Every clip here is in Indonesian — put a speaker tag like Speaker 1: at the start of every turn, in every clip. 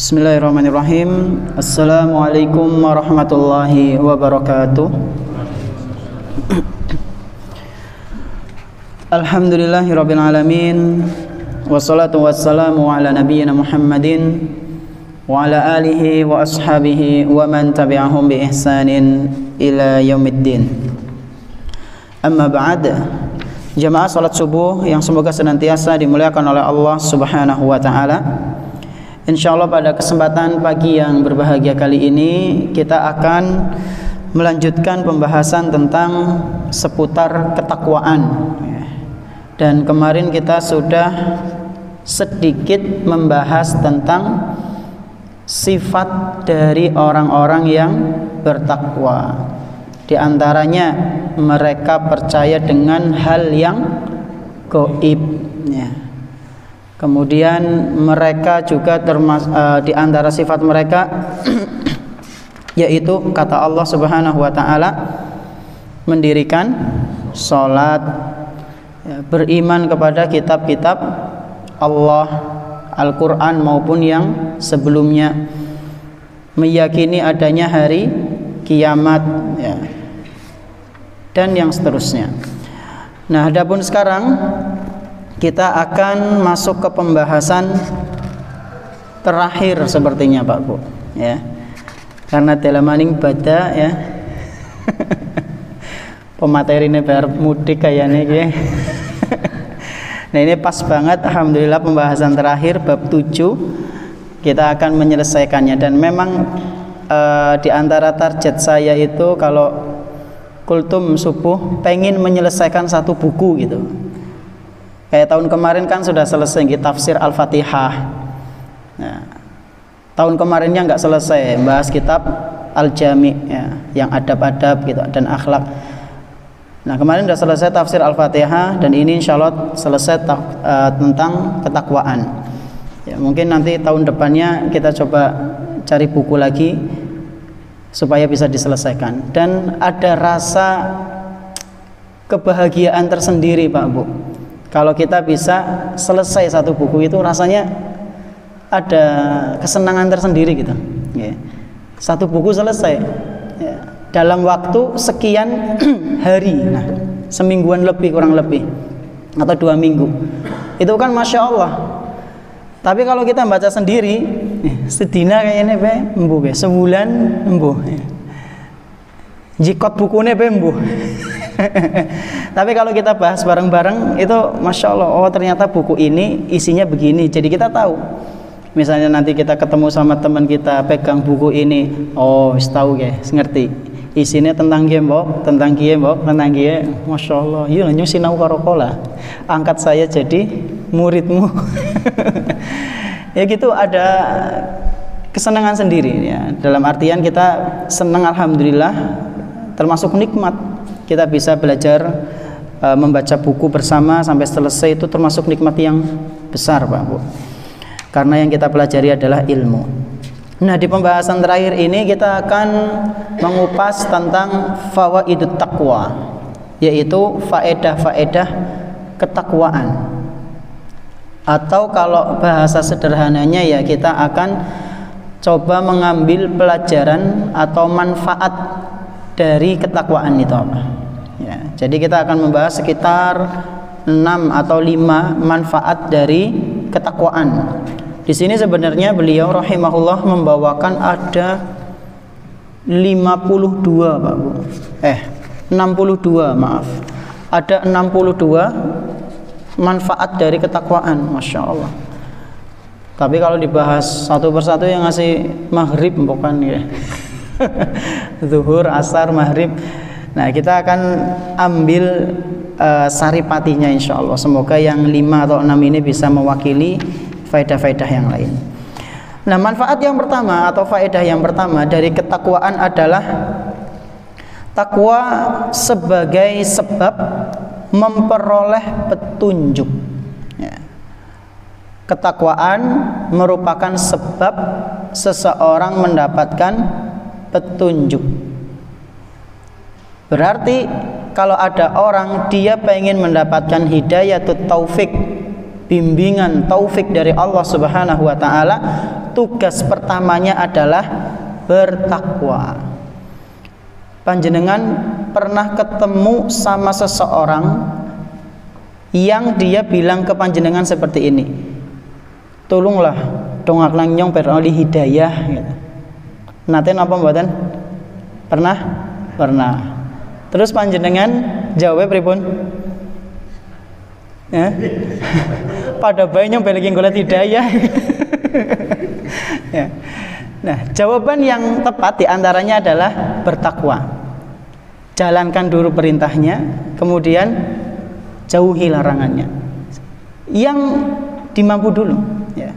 Speaker 1: Bismillahirrahmanirrahim. Assalamualaikum warahmatullahi wabarakatuh. Alhamdulillahirabbil alamin. Wassalatu wassalamu ala nabiyyina Muhammadin wa ala alihi wa ashabihi wa man tabi'ahum bi ihsanin ila yaumiddin. Amma ba'd. Jamaah salat subuh yang semoga senantiasa dimuliakan oleh Allah Subhanahu wa taala. Insyaallah pada kesempatan pagi yang berbahagia kali ini kita akan melanjutkan pembahasan tentang seputar ketakwaan. Dan kemarin kita sudah sedikit membahas tentang sifat dari orang-orang yang bertakwa. Di antaranya mereka percaya dengan hal yang gaib. Kemudian mereka juga di antara sifat mereka yaitu kata Allah Subhanahu wa taala mendirikan salat, beriman kepada kitab-kitab Allah, Al-Qur'an maupun yang sebelumnya, meyakini adanya hari kiamat dan yang seterusnya. Nah, adapun sekarang kita akan masuk ke pembahasan terakhir sepertinya Pak Bu, ya. Karena dalam maning bada ya. Pematerinya biar mudik kayaknya ya. Nah, ini pas banget, alhamdulillah pembahasan terakhir bab 7 kita akan menyelesaikannya. Dan memang di antara target saya itu kalau kultum subuh pengen menyelesaikan satu buku gitu. Kayak tahun kemarin kan sudah selesai tafsir Al-Fatihah. Nah, tahun kemarinnya nggak selesai bahas kitab Al-Jami ya, yang adab-adab gitu dan akhlak. Nah, kemarin sudah selesai tafsir Al-Fatihah dan ini insya Allah selesai tentang ketakwaan. Ya, mungkin nanti tahun depannya kita coba cari buku lagi supaya bisa diselesaikan. Dan ada rasa kebahagiaan tersendiri Pak Bu. Kalau kita bisa selesai satu buku itu rasanya ada kesenangan tersendiri gitu. Ya. Satu buku selesai ya, dalam waktu sekian hari, nah, semingguan lebih kurang lebih atau 2 minggu. Itu kan masya Allah. Tapi kalau kita baca sendiri, sedina kayaknya embuh, sebulan embuh. Jikot bukunya embuh. Tapi kalau kita bahas bareng-bareng itu masya Allah, oh ternyata buku ini isinya begini. Jadi kita tahu. Misalnya nanti kita ketemu sama teman kita pegang buku ini, oh tahu ya, ngerti. Isinya tentang gembok, tentang gembok, tentang gie. Masya Allah, iya nyusinau karokola. Angkat saya jadi muridmu. Ya gitu, ada kesenangan sendiri ya. Dalam artian kita senang, alhamdulillah, termasuk nikmat. Kita bisa belajar membaca buku bersama sampai selesai, itu termasuk nikmat yang besar Pak Bu. Karena yang kita pelajari adalah ilmu. Nah, di pembahasan terakhir ini kita akan mengupas tentang fawaidut taqwa, yaitu faedah-faedah ketakwaan. Atau kalau bahasa sederhananya ya kita akan coba mengambil pelajaran atau manfaat dari ketakwaan itu apa. Ya, jadi kita akan membahas sekitar 6 atau 5 manfaat dari ketakwaan. Di sini sebenarnya beliau rahimahullah membawakan ada 52 Pak Bu. 62 maaf. Ada 62 manfaat dari ketakwaan, masya Allah. Tapi kalau dibahas satu persatu yang ngasih maghrib bukan ya. Zuhur, asar, maghrib. Nah, kita akan ambil saripatinya insya Allah. Semoga yang 5 atau 6 ini bisa mewakili faedah-faedah yang lain. Nah, manfaat yang pertama atau faedah yang pertama dari ketakwaan adalah takwa sebagai sebab memperoleh petunjuk. Ya. Ketakwaan merupakan sebab seseorang mendapatkan petunjuk. Berarti kalau ada orang dia pengen mendapatkan hidayatut taufik, bimbingan taufik dari Allah Subhanahu wa taala, tugas pertamanya adalah bertakwa. Panjenengan pernah ketemu sama seseorang yang dia bilang ke panjenengan seperti ini, tolonglah dongak nyong beroli hidayah gitu. Nate napa mboten? Pernah? Pernah. Terus panjenengan jawab pripun? Ya. Pada bayi nyong balikin golek hidayah. Ya. Nah, jawaban yang tepat diantaranya adalah bertakwa. Jalankan dulu perintahnya, kemudian jauhi larangannya. Yang dimampu dulu. Ya,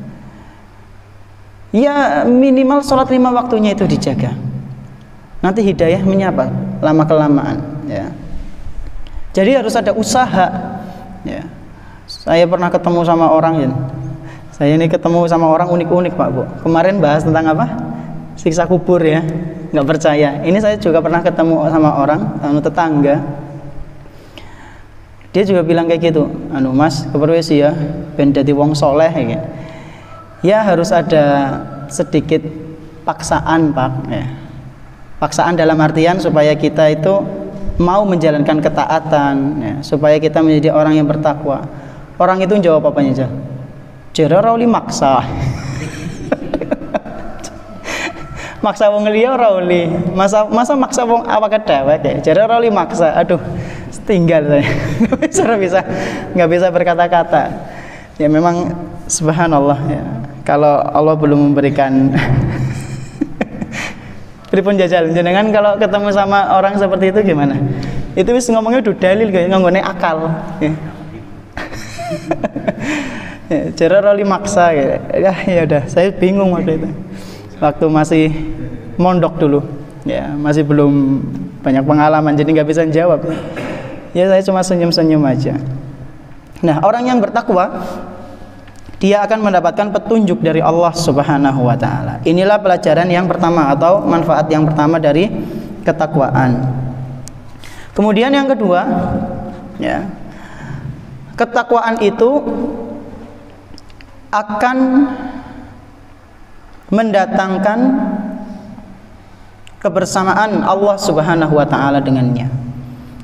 Speaker 1: ya minimal sholat 5 waktunya itu dijaga. Nanti hidayah menyapa lama kelamaan. Ya. Jadi harus ada usaha. Ya. Saya pernah ketemu sama orang ya. Saya ini ketemu sama orang unik-unik Pak Bu. Kemarin bahas tentang apa? Siksa kubur ya. Nggak percaya. Ini saya juga pernah ketemu sama orang, tetangga. Dia juga bilang kayak gitu. Mas, keperwesi ya, ben dadi wong soleh ya. Ya harus ada sedikit paksaan Pak. Ya. Paksaan dalam artian supaya kita itu mau menjalankan ketaatan, ya. Supaya kita menjadi orang yang bertakwa. Orang itu jawab apanya aja? Jera rauli maksa. Maksa wong liya ora oli. Masa maksa wong awake dhewe ya. Jera rauli maksa. Aduh, tinggal saya. Nggak bisa berkata-kata. Ya memang subhanallah ya. Kalau Allah belum memberikan pripun jajal jenengan kalau ketemu sama orang seperti itu gimana? Itu wis ngomongnya udah dalil kayak nganggone akal. Ya. Ya, cara roli maksa ya udah saya bingung waktu itu waktu masih mondok dulu ya, masih belum banyak pengalaman jadi nggak bisa jawab ya, saya cuma senyum-senyum aja. Nah, orang yang bertakwa dia akan mendapatkan petunjuk dari Allah Subhanahu wa taala. Inilah pelajaran yang pertama atau manfaat yang pertama dari ketakwaan. Kemudian yang kedua ya, ketakwaan itu akan mendatangkan kebersamaan Allah Subhanahu wa taala dengannya.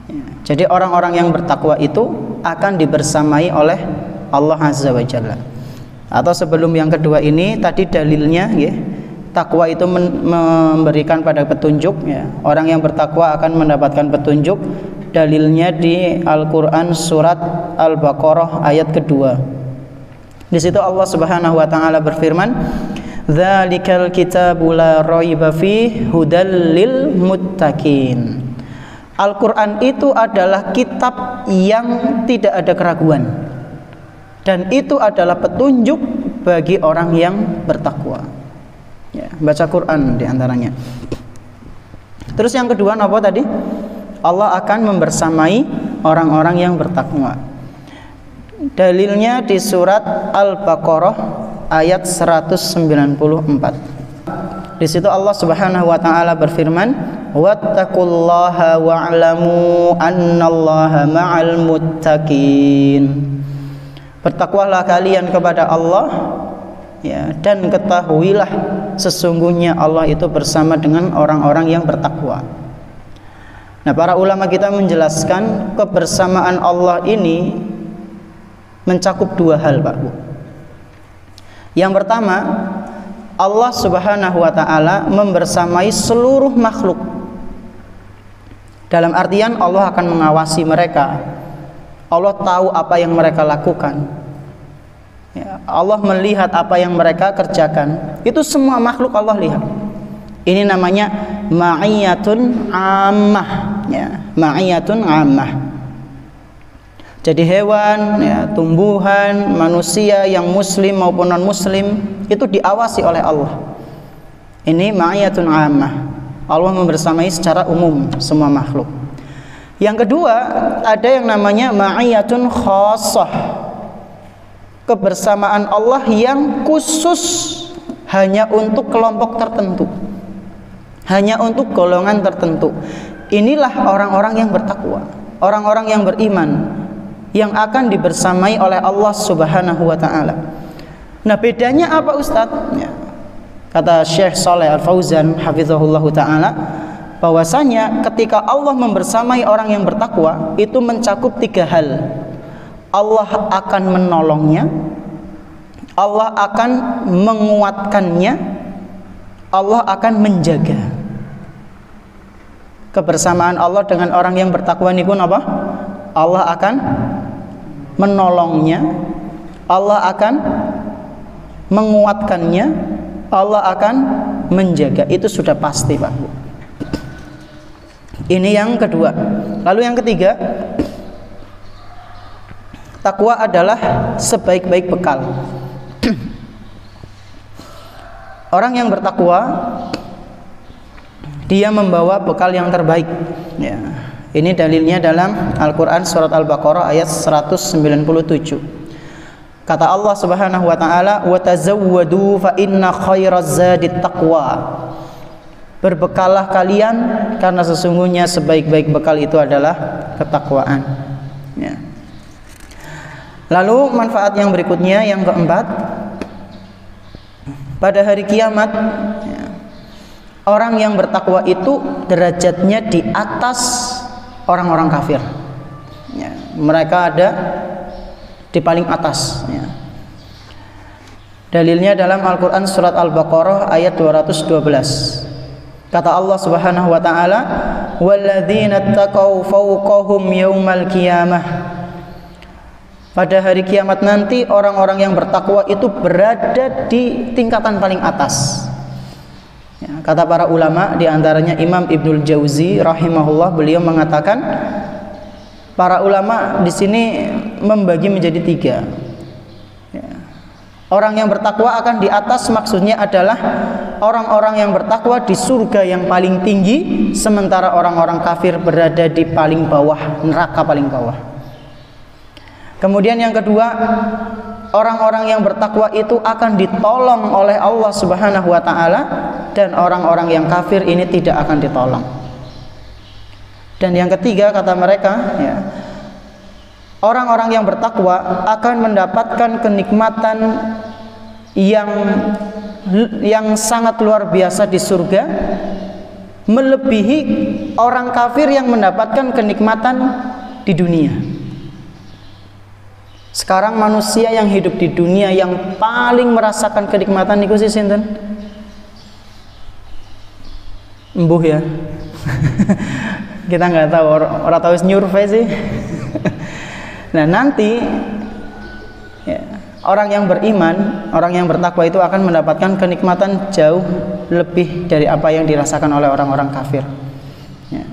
Speaker 1: Ya, jadi orang-orang yang bertakwa itu akan dibersamai oleh Allah Azza wa Jalla. Atau sebelum yang kedua ini tadi dalilnya ya, takwa itu memberikan pada petunjuk ya. Orang yang bertakwa akan mendapatkan petunjuk. Dalilnya di Al-Qur'an surat Al-Baqarah ayat kedua. Di situ Allah Subhanahu wa taala berfirman, "Dzalikal kitabu la raiba fihi hudal lil muttaqin." Al-Qur'an itu adalah kitab yang tidak ada keraguan. Dan itu adalah petunjuk bagi orang yang bertakwa. Ya, baca Quran diantaranya. Terus yang kedua apa tadi? Allah akan membersamai orang-orang yang bertakwa. Dalilnya di surat Al-Baqarah ayat 194. Di situ Allah Subhanahu wa taala berfirman, "Wattaqullaha wa'lamu annallaha ma'al muttaqin." Bertakwalah kalian kepada Allah ya, dan ketahuilah sesungguhnya Allah itu bersama dengan orang-orang yang bertakwa. Nah, para ulama kita menjelaskan kebersamaan Allah ini mencakup dua hal, Pak Bu. Yang pertama, Allah Subhanahu wa taala membersamai seluruh makhluk. Dalam artian Allah akan mengawasi mereka. Allah tahu apa yang mereka lakukan. Ya, Allah melihat apa yang mereka kerjakan. Itu semua makhluk Allah lihat. Ini namanya ma'iyatun ammah ya, ma'iyatun ammah. Jadi hewan, ya, tumbuhan, manusia yang muslim maupun non muslim itu diawasi oleh Allah. Ini ma'iyatun ammah. Allah membersamai secara umum semua makhluk. Yang kedua, ada yang namanya ma'iyatun khassah. Kebersamaan Allah yang khusus hanya untuk kelompok tertentu. Hanya untuk golongan tertentu. Inilah orang-orang yang bertakwa, orang-orang yang beriman, yang akan dibersamai oleh Allah Subhanahu wa taala. Nah, bedanya apa Ustadz? Ya, Kata Syekh Shalih Al Fauzan hafizahullah taala, bahwasanya ketika Allah membersamai orang yang bertakwa itu mencakup 3 hal. Allah akan menolongnya, Allah akan menguatkannya, Allah akan menjaga. Kebersamaan Allah dengan orang yang bertakwa niku napa? Allah akan menolongnya, Allah akan menguatkannya, Allah akan menjaga. Itu sudah pasti, Pak Bu. Ini yang kedua. Lalu yang ketiga, takwa adalah sebaik-baik bekal. Orang yang bertakwa, dia membawa bekal yang terbaik. Ya. Ini dalilnya dalam Al-Quran surat Al-Baqarah ayat 197. Kata Allah Subhanahu wa taala, "Wa tazawwadu fa inna khairaz zadit taqwa." Berbekalah kalian karena sesungguhnya sebaik-baik bekal itu adalah ketakwaan. Ya. Lalu manfaat yang berikutnya, yang keempat, pada hari kiamat, ya, orang yang bertakwa itu derajatnya di atas orang-orang kafir. Ya, mereka ada di paling atas. Ya. Dalilnya dalam Al-Quran surat Al-Baqarah ayat 212. Kata Allah Subhanahu wa taala, "Walladzina taqaw fawqahum yaumal qiyamah." Pada hari kiamat nanti orang-orang yang bertakwa itu berada di tingkatan paling atas. Ya, kata para ulama, diantaranya Imam Ibnul Jauzi rahimahullah, beliau mengatakan para ulama di sini membagi menjadi 3. Ya. Orang yang bertakwa akan di atas, maksudnya adalah orang-orang yang bertakwa di surga yang paling tinggi, sementara orang-orang kafir berada di paling bawah, neraka paling bawah. Kemudian yang kedua, orang-orang yang bertakwa itu akan ditolong oleh Allah Subhanahu wa taala, dan orang-orang yang kafir ini tidak akan ditolong. Dan yang ketiga, kata mereka, ya, orang-orang yang bertakwa akan mendapatkan kenikmatan yang sangat luar biasa di surga, melebihi orang kafir yang mendapatkan kenikmatan di dunia. Sekarang manusia yang hidup di dunia yang paling merasakan kenikmatan niku sih sinten? Embuh ya. Kita nggak tahu, orang tahu nyurvei sih. Nah nanti ya, orang yang beriman, orang yang bertakwa itu akan mendapatkan kenikmatan jauh lebih dari apa yang dirasakan oleh orang-orang kafir. Ya.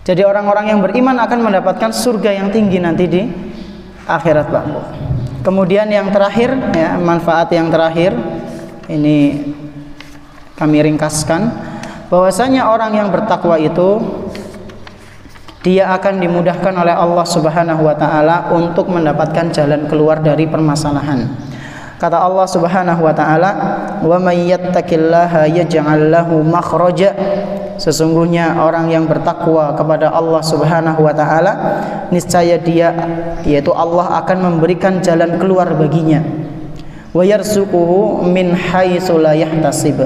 Speaker 1: Jadi orang-orang yang beriman akan mendapatkan surga yang tinggi nanti di akhirat, Pak. Kemudian yang terakhir, ya, manfaat yang terakhir ini kami ringkaskan, bahwasanya orang yang bertakwa itu dia akan dimudahkan oleh Allah Subhanahu wa taala untuk mendapatkan jalan keluar dari permasalahan. Kata Allah Subhanahu wa taala, "Wa may yattaqillaha yaj'al lahu makhraja." Sesungguhnya orang yang bertakwa kepada Allah Subhanahu wa taala, niscaya dia, yaitu Allah, akan memberikan jalan keluar baginya. Wa yarzuquhu min haitsu la yahtasib.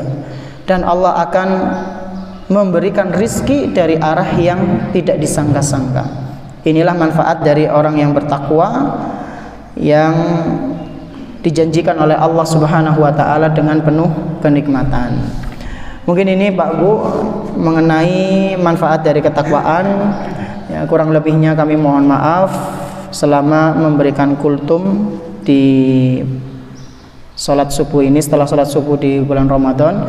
Speaker 1: Dan Allah akan memberikan rizki dari arah yang tidak disangka-sangka. Inilah manfaat dari orang yang bertakwa yang dijanjikan oleh Allah Subhanahu wa taala dengan penuh kenikmatan. Mungkin ini Pak Bu mengenai manfaat dari ketakwaan. Ya, kurang lebihnya kami mohon maaf selama memberikan kultum di sholat subuh ini, setelah sholat subuh di bulan Ramadan.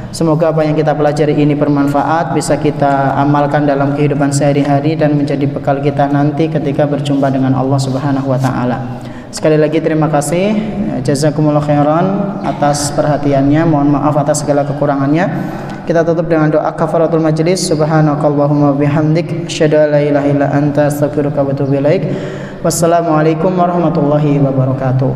Speaker 1: Semoga apa yang kita pelajari ini bermanfaat, bisa kita amalkan dalam kehidupan sehari-hari dan menjadi bekal kita nanti ketika berjumpa dengan Allah Subhanahu wa taala. Sekali lagi terima kasih, jazakumullah khairan atas perhatiannya. Mohon maaf atas segala kekurangannya. Kita tutup dengan doa kafaratul majlis. Subhanakallahumma bihamdik, asyhadu an la ilaha illa anta, astaghfiruka wa atubu ilaik. Wassalamualaikum warahmatullahi wabarakatuh.